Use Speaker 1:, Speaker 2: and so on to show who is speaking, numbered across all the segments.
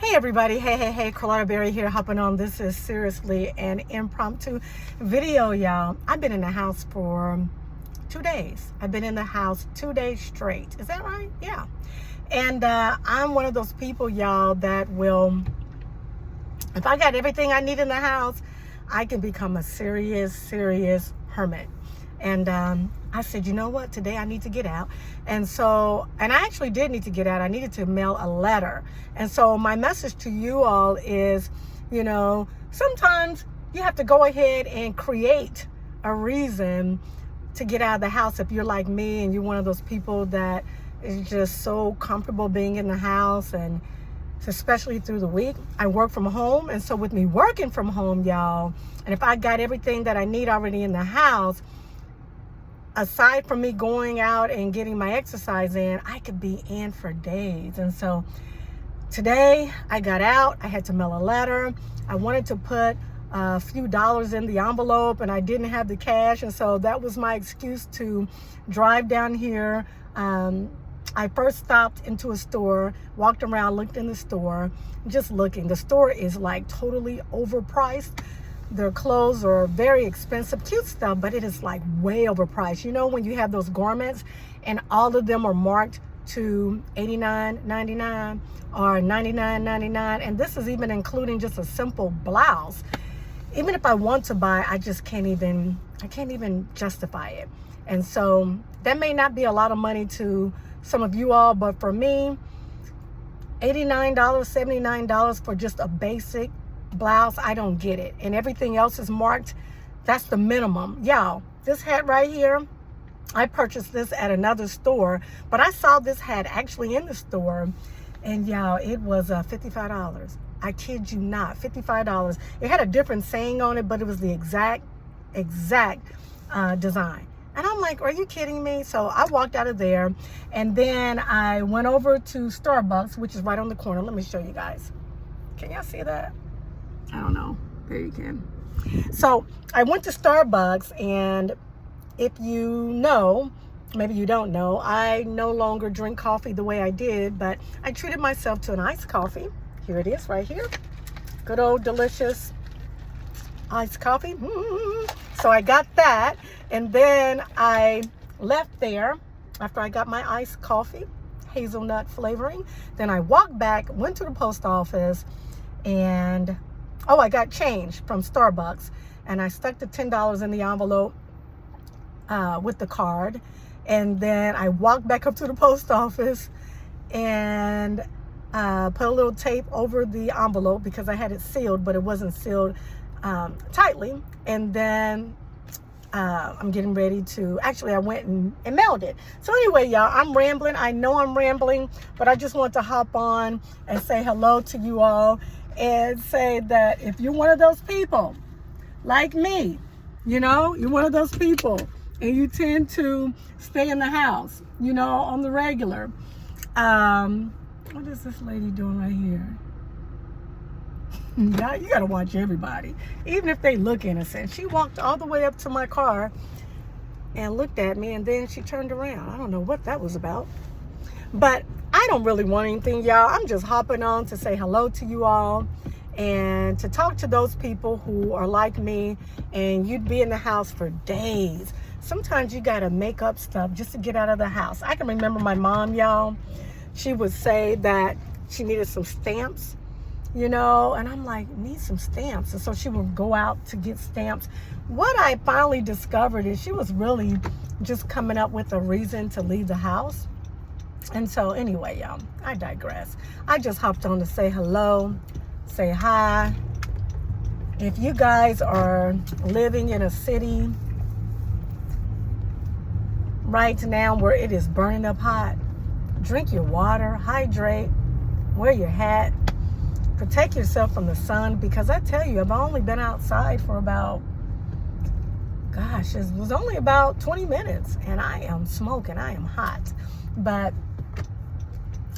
Speaker 1: Hey everybody, hey, Carlotta Berry here, hopping on. This is seriously an impromptu video, y'all. I've been in the house for 2 days. I've been in the house 2 days straight. Is that right? Yeah. And I'm one of those people, y'all, that will, if I got everything I need in the house, I can become a serious hermit. And I said, you know what, today I need to get out. And I actually did need to get out. I needed to mail a letter. And so my message to you all is, sometimes you have to go ahead and create a reason to get out of the house. If you're like me and you're one of those people that is just so comfortable being in the house, and especially through the week, I work from home. And so with me working from home, y'all, and if I got everything that I need already in the house, aside from me going out and getting my exercise in, I could be in for days. And so today I got out, I had to mail a letter. I wanted to put a few dollars in the envelope and I didn't have the cash. And so that was my excuse to drive down here. I first stopped into a store, walked around, looked in the store, just looking. The store is like totally overpriced. Their clothes are very expensive, cute stuff, but it is like way overpriced. You know, when you have those garments and all of them are marked to $89.99 or $99.99, and this is even including just a simple blouse. Even if I want to buy, I just can't even justify it. And so that may not be a lot of money to some of you all, but for me, $89, $79 for just a basic blouse, I don't get it. And everything else is marked. That's the minimum. Y'all, this hat right here, I purchased this at another store, but I saw this hat actually in the store, and y'all, it was $55. I kid you not, $55. It had a different saying on it, but it was the exact design. And I'm like, are you kidding me? So I walked out of there, and then I went over to Starbucks, which is right on the corner. Let me show you guys. Can y'all see that? I don't know. There you can. So I went to Starbucks, and if you know, maybe you don't know, I no longer drink coffee the way I did, but I treated myself to an iced coffee. Here it is right here. Good old delicious iced coffee. So I got that, and then I left there after I got my iced coffee, hazelnut flavoring. Then I walked back, went to the post office, and I got change from Starbucks, and I stuck the $10 in the envelope with the card. And then I walked back up to the post office and put a little tape over the envelope because I had it sealed, but it wasn't sealed tightly. And then I'm getting ready to, actually I went and mailed it. So anyway, y'all, I'm rambling. I know I'm rambling, but I just want to hop on and say hello to you all and say that if you're one of those people like me, you're one of those people and you tend to stay in the house, on the regular. What is this lady doing right here? Yeah, you gotta watch everybody, even if they look innocent. She walked all the way up to my car and looked at me, and then she turned around. I don't know what that was about, but I don't really want anything, y'all. I'm just hopping on to say hello to you all and to talk to those people who are like me and you'd be in the house for days. Sometimes you gotta make up stuff just to get out of the house. I can remember my mom, y'all. She would say that she needed some stamps, and I'm like, need some stamps. And so she would go out to get stamps. What I finally discovered is she was really just coming up with a reason to leave the house. And so anyway, y'all, I digress. I just hopped on to say hello, say hi. If you guys are living in a city right now where it is burning up hot, drink your water, hydrate, wear your hat, protect yourself from the sun, because I tell you, I've only been outside for about, it was only about 20 minutes, and I am smoking, I am hot. But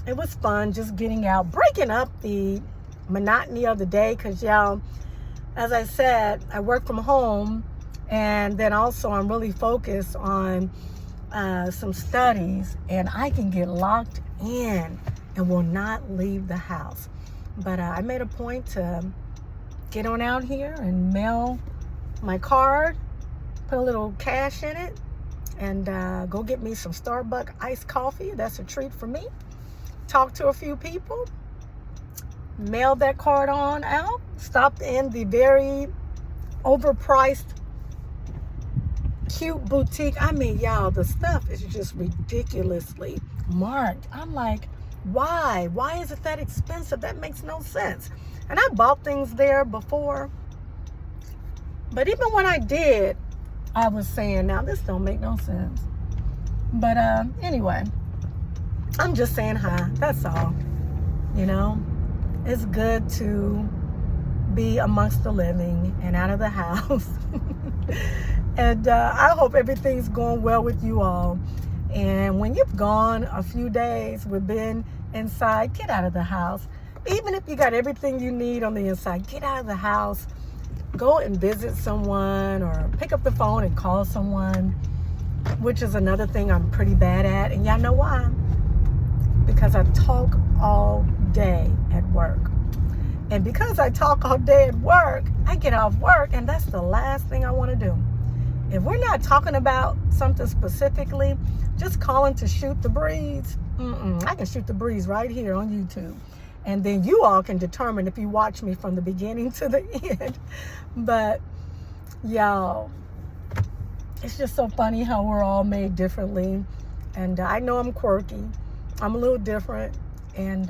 Speaker 1: it was fun just getting out, breaking up the monotony of the day, because y'all, as I said, I work from home, and then also I'm really focused on some studies, and I can get locked in and will not leave the house. But I made a point to get on out here and mail my card, put a little cash in it, and go get me some Starbucks iced coffee. That's a treat for me. Talk to a few people, mail that card on out, stopped in the very overpriced cute boutique. I mean, y'all, the stuff is just ridiculously marked. I'm like, why is it that expensive? That makes no sense. And I bought things there before, but even when I did, I was saying, now this don't make no sense. But anyway, I'm just saying hi, that's all. You know, it's good to be amongst the living and out of the house. And I hope everything's going well with you all. And when you've gone a few days, we've been inside, get out of the house. Even if you got everything you need on the inside, get out of the house. Go and visit someone or pick up the phone and call someone, which is another thing I'm pretty bad at. And y'all know why? Because I talk all day at work. And because I talk all day at work, I get off work and that's the last thing I want to do. If we're not talking about something specifically, just calling to shoot the breeze, I can shoot the breeze right here on YouTube. And then you all can determine if you watch me from the beginning to the end. But y'all, it's just so funny how we're all made differently. And I know I'm quirky. I'm a little different. And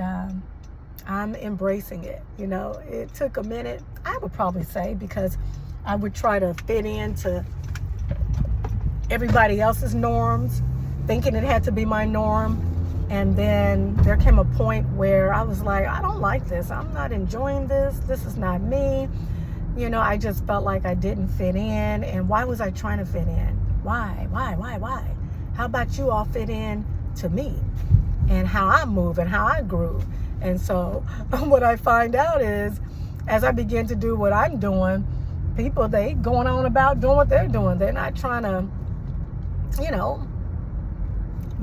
Speaker 1: I'm embracing it. You know, it took a minute, I would probably say, because I would try to fit into everybody else's norms, thinking it had to be my norm. And then there came a point where I was like, I don't like this. I'm not enjoying this. This is not me. You know, I just felt like I didn't fit in. And why was I trying to fit in? Why? How about you all fit in to me and how I move and how I groove? And so what I find out is, as I begin to do what I'm doing, people, they going on about doing what they're doing. They're not trying to, you know,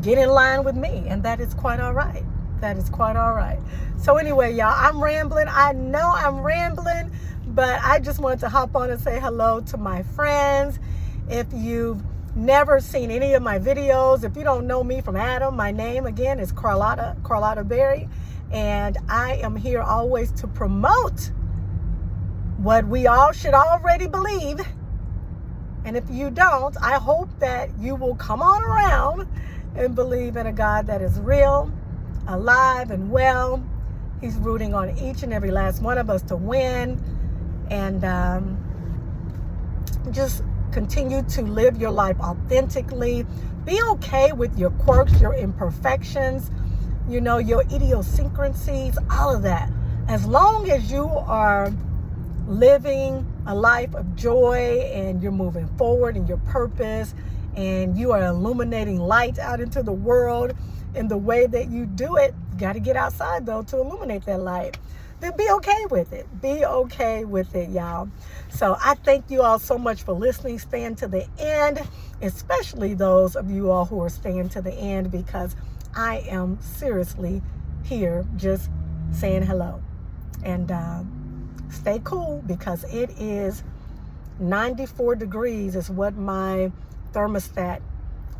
Speaker 1: get in line with me. And that is quite all right. That is quite all right. So anyway, y'all, I'm rambling. I know I'm rambling, but I just wanted to hop on and say hello to my friends. If you've never seen any of my videos, if you don't know me from Adam, my name again is Carlotta Berry. And I am here always to promote what we all should already believe. And if you don't, I hope that you will come on around and believe in a God that is real, alive, and well. He's rooting on each and every last one of us to win. And just continue to live your life authentically. Be okay with your quirks, your imperfections, you know, your idiosyncrasies, all of that. As long as you are living a life of joy and you're moving forward in your purpose and you are illuminating light out into the world in the way that you do it, you got to get outside though to illuminate that light. Then be okay with it. Be okay with it, y'all. So I thank you all so much for listening, staying to the end, especially those of you all who are staying to the end, because I am seriously here just saying hello. And stay cool, because it is 94 degrees is what my thermostat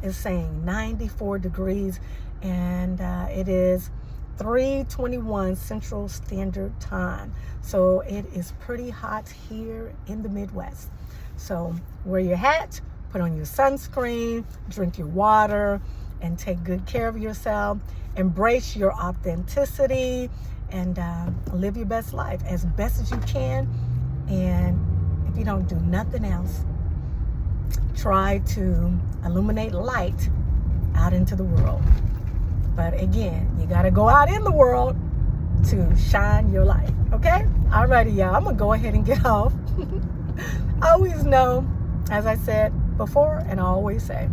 Speaker 1: is saying. 94 degrees. And it is 3:21 Central Standard Time. So it is pretty hot here in the Midwest. So wear your hat, put on your sunscreen, drink your water, and take good care of yourself. Embrace your authenticity and live your best life as best as you can. And if you don't do nothing else, try to illuminate light out into the world. But again, you got to go out in the world to shine your light. Okay? Alrighty, y'all. I'm going to go ahead and get off. Always know, as I said before, and I always say,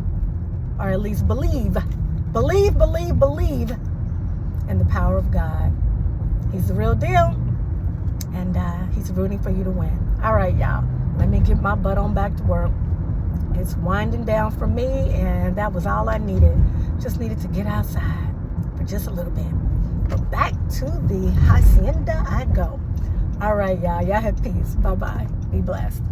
Speaker 1: or at least believe in the power of God. He's the real deal, and he's rooting for you to win. All right, y'all. Let me get my butt on back to work. It's winding down for me, and that was all I needed. Just needed to get outside for just a little bit. But back to the hacienda I go. All right, y'all. Y'all have peace. Bye-bye. Be blessed.